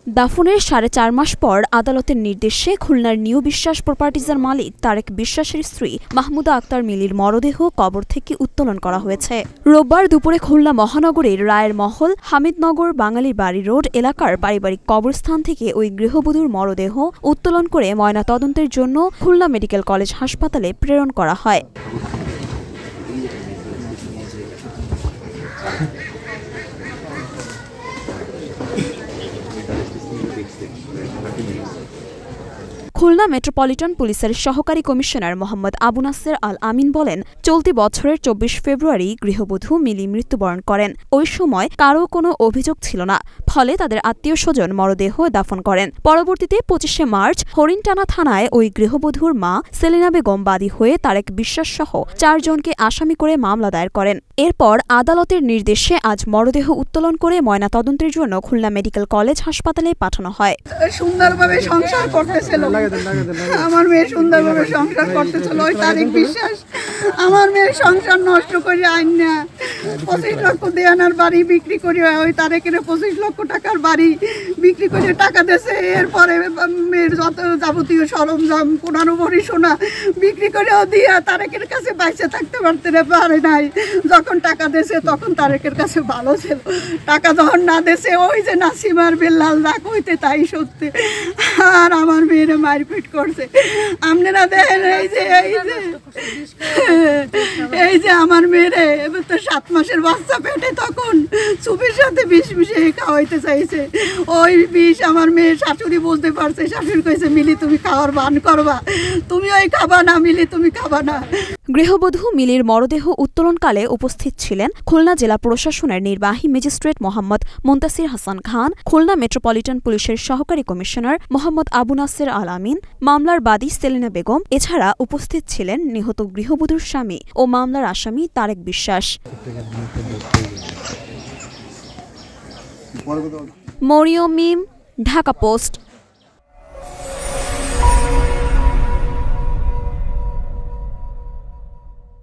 দাফনের ৪.৫ মাস পর আদালতের নির্দেশে খুলনার নিউ বিশ্বাস প্রপার্টিজের মালিক তারেক বিশ্বাসের স্ত্রী মাহমুদা আক্তার মিলির মরদেহ কবর থেকে উত্তোলন করা হয়েছে। রোববার দুপুরে খুলনা মহানগরীর রায়ের মহল হামিদনগর বাঙালির বাড়ি রোড এলাকার পারিবারিক কবরস্থান থেকে ওই গৃহবধূর মরদেহ উত্তোলন করে ময়নাতদন্তের জন্য খুলনা মেডিকেল কলেজ হাসপাতালে প্রেরণ করা হয়। খুলনা মেট্রোপলিটন পুলিশের সহকারী কমিশনার মোহাম্মদ আবু নাসের আল আমিন বলেন, চলতি বছরের ২৪ ফেব্রুয়ারি গৃহবধূ মিলি মৃত্যুবরণ করেন। ওই সময় কারও কোনো অভিযোগ ছিল না, ফলে তাদের আত্মীয় স্বজন মরদেহ দাফন করেন। পরবর্তীতে ২৫শে মার্চ হরিণটানা থানায় ওই গৃহবধূর মা সেলিনা বেগম বাদী হয়ে তারেক বিশ্বাস সহ ৪ জনকে আসামি করে মামলা দায়ের করেন। এরপর আদালতের নির্দেশে আজ মরদেহ উত্তোলন করে ময়নাতদন্তের জন্য খুলনা মেডিকেল কলেজ হাসপাতালে পাঠানো হয়। সুন্দরভাবে সংসার করতেছিল আমার মেয়ে, সুন্দরভাবে সংসার করতেছিল। ওই তারেক বিশ্বাস আমার মেয়ের সংসার নষ্ট করে আইন না ২৫ লক্ষ দেয়ানার বাড়ি বিক্রি করে ওই তারেকের ২৫ লক্ষ টাকার বাড়ি বিক্রি করে টাকা দিয়েছে। এরপরে মেয়ের যত যাবতীয় সরঞ্জাম ১৫ ভরি সোনা বিক্রি করেও দিয়ে তারেকের কাছে বাইসে থাকতে পারে নাই। যখন টাকা দিয়েছে তখন তারেকের কাছে ভালো ছিল, টাকা যখন না দিয়েছে ওই যে নাসিমার বেল্লাল রাখ হইতে তাই সত্যি। আর আমার মেয়েরা মারপিট করছে। আপনারা দেখেন এই যে আমার মেয়েরে এবার তো ৭ মাসের বাচ্চা পেটে, তখন সুপের সাথে বিষ মিশিয়ে খাওয়াইতে চাইছে। ওই বিষ আমার মেয়ের শাশুড়ি বুঝতে পারছে। শাশুড়ি কইছে, মিলি তুমি খাওয়ার বান করবা, তুমি ওই খাবা না, মিলি তুমি খাবা না। গৃহবধূ মিলির মরদেহ উত্তোলনকালে উপস্থিত ছিলেন খুলনা জেলা প্রশাসনের নির্বাহী ম্যাজিস্ট্রেট মোহাম্মদ মুনতাসির হাসান খান, খুলনা মেট্রোপলিটন পুলিশের সহকারী কমিশনার মোহাম্মদ আবু নাসের আল আমিন, মামলার বাদী সেলিনা বেগম। এছাড়া উপস্থিত ছিলেন নিহত গৃহবধূর স্বামী ও মামলার আসামি তারেক বিশ্বাস। মরিয়ম মিম, ঢাকা পোস্ট।